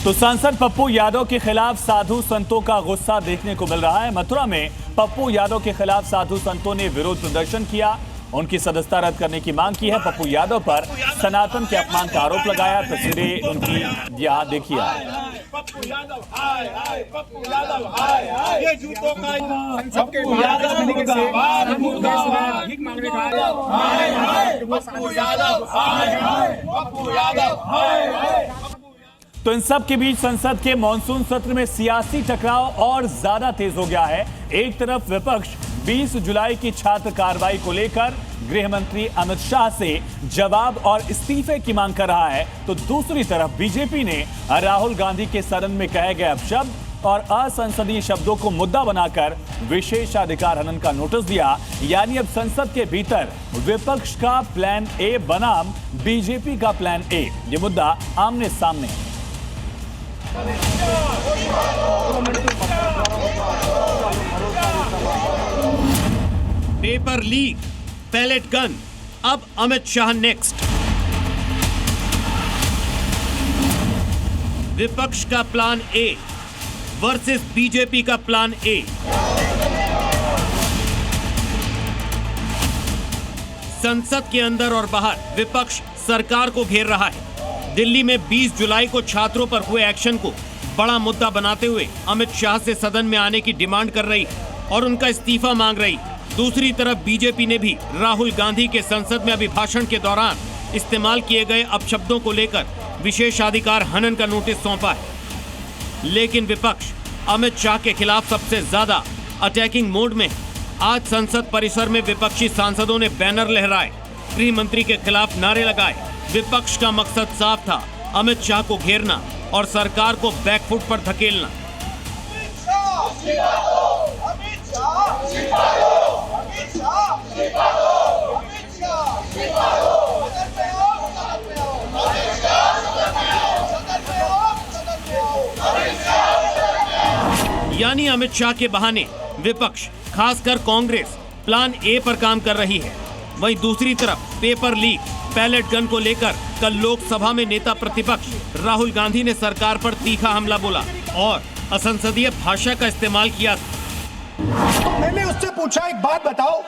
तो सांसद पप्पू यादव के खिलाफ साधु संतों का गुस्सा देखने को मिल रहा है। मथुरा में पप्पू यादव के खिलाफ साधु संतों ने विरोध प्रदर्शन किया, उनकी सदस्यता रद्द करने की मांग की है। पप्पू यादव पर सनातन के अपमान का आरोप लगाया। तस्वीरें उनकी यहाँ देखिए। पप्पू यादव हाय हाय, पप्पू यादव हाय हाय, ये जूतों का पप्पू यादव मुर्दाबाद मुर्दाबाद, भीख मांगने का हाय हाय, पप्पू यादव हाय हाय, पप्पू यादव हाय हाय। तो इन सब के बीच संसद के मॉनसून सत्र में सियासी टकराव और ज्यादा तेज हो गया है। एक तरफ विपक्ष 20 जुलाई की छात्र कार्रवाई को लेकर गृह मंत्री अमित शाह से जवाब और इस्तीफे की मांग कर रहा है, तो दूसरी तरफ बीजेपी ने राहुल गांधी के सदन में कहे गए अपशब्द और असंसदीय शब्दों को मुद्दा बनाकर विशेषाधिकार हनन का नोटिस दिया। यानी अब संसद के भीतर विपक्ष का प्लान ए बनाम बीजेपी का प्लान ए, ये मुद्दा आमने सामने है। पेपर लीक, पैलेट गन, अब अमित शाह नेक्स्ट। विपक्ष का प्लान ए वर्सेस बीजेपी का प्लान ए। संसद के अंदर और बाहर विपक्ष सरकार को घेर रहा है। दिल्ली में 20 जुलाई को छात्रों पर हुए एक्शन को बड़ा मुद्दा बनाते हुए अमित शाह से सदन में आने की डिमांड कर रही और उनका इस्तीफा मांग रही। दूसरी तरफ बीजेपी ने भी राहुल गांधी के संसद में अभिभाषण के दौरान इस्तेमाल किए गए अपशब्दों को लेकर विशेषाधिकार हनन का नोटिस सौंपा है। लेकिन विपक्ष अमित शाह के खिलाफ सबसे ज्यादा अटैकिंग मोड में है। आज संसद परिसर में विपक्षी सांसदों ने बैनर लहराए, गृह मंत्री के खिलाफ नारे लगाए। विपक्ष का मकसद साफ था, अमित शाह को घेरना और सरकार को बैकफुट पर धकेलना। यानी अमित शाह के बहाने विपक्ष, खासकर कांग्रेस, प्लान ए पर काम कर रही है। वहीं दूसरी तरफ पेपर लीक, पैलेट गन को लेकर कल लोकसभा में नेता प्रतिपक्ष राहुल गांधी ने सरकार पर तीखा हमला बोला और असंसदीय भाषा का इस्तेमाल किया। तो मैंने उससे पूछा, एक बात बताओ,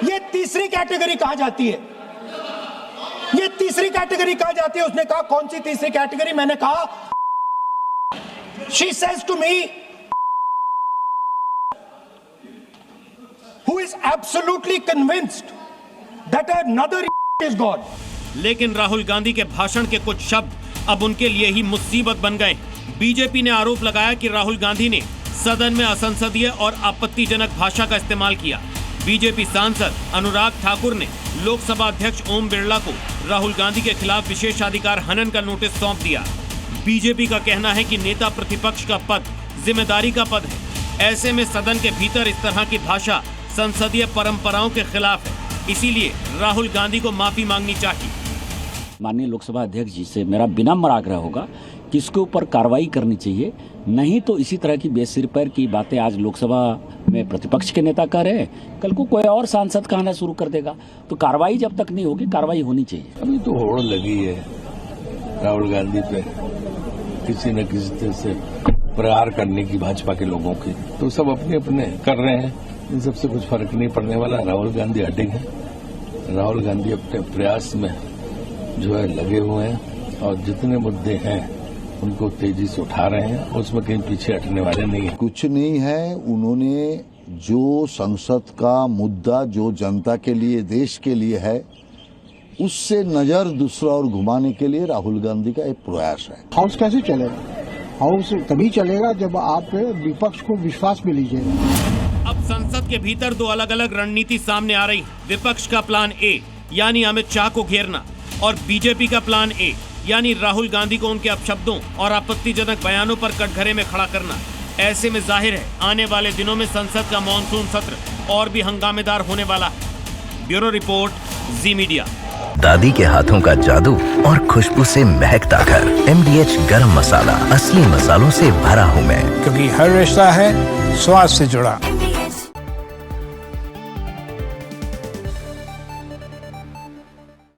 ये तीसरी कैटेगरी कहां जाती है? ये तीसरी कैटेगरी कहां जाती है? उसने कहा कौन सी तीसरी कैटेगरी? मैंने कहा, she says to me, who is absolutely convinced that another is God. लेकिन राहुल गांधी के भाषण के कुछ शब्द अब उनके लिए ही मुसीबत बन गए। बीजेपी ने आरोप लगाया कि राहुल गांधी ने सदन में असंसदीय और आपत्तिजनक भाषा का इस्तेमाल किया। बीजेपी सांसद अनुराग ठाकुर ने लोकसभा अध्यक्ष ओम बिरला को राहुल गांधी के खिलाफ विशेषाधिकार हनन का नोटिस सौंप दिया। बीजेपी का कहना है कि नेता प्रतिपक्ष का पद जिम्मेदारी का पद है। ऐसे में सदन के भीतर इस तरह की भाषा संसदीय परंपराओं के खिलाफ है, इसीलिए राहुल गांधी को माफी मांगनी चाहिए। माननीय लोकसभा अध्यक्ष जी से मेरा विनम्र आग्रह होगा कि इसके ऊपर कार्रवाई करनी चाहिए, नहीं तो इसी तरह की बेसिर पैर की बातें आज लोकसभा में प्रतिपक्ष के नेता कह रहे हैं, कल को कोई और सांसद कहना शुरू कर देगा। तो कार्रवाई जब तक नहीं होगी, कार्रवाई होनी चाहिए। अभी तो होड़ लगी है राहुल गांधी पे, किसी न किसी तरह से प्रहार करने की भाजपा के लोगों की, तो सब अपने अपने कर रहे हैं। इन सबसे कुछ फर्क नहीं पड़ने वाला। राहुल गांधी अडिग है, राहुल गांधी अपने प्रयास में जो है लगे हुए हैं और जितने मुद्दे हैं उनको तेजी से उठा रहे हैं, उसमें कहीं पीछे हटने वाले नहीं है। कुछ नहीं है। उन्होंने जो संसद का मुद्दा जो जनता के लिए, देश के लिए है, उससे नजर दूसरा और घुमाने के लिए राहुल गांधी का एक प्रयास है। हाउस कैसे चलेगा? हाउस तभी चलेगा जब आप विपक्ष को विश्वास में लीजिएगा। अब संसद के भीतर दो अलग अलग रणनीति सामने आ रही। विपक्ष का प्लान ए यानी अमित शाह को घेरना और बीजेपी का प्लान ए यानी राहुल गांधी को उनके अपशब्दों और आपत्तिजनक बयानों पर कटघरे में खड़ा करना। ऐसे में जाहिर है आने वाले दिनों में संसद का मॉनसून सत्र और भी हंगामेदार होने वाला है। ब्यूरो रिपोर्ट, जी मीडिया। दादी के हाथों का जादू और खुशबू से महकता घर। MDH गरम मसाला, असली मसालों से भरा हूँ मैं, क्योंकि हर रिश्ता है स्वाद से जुड़ा।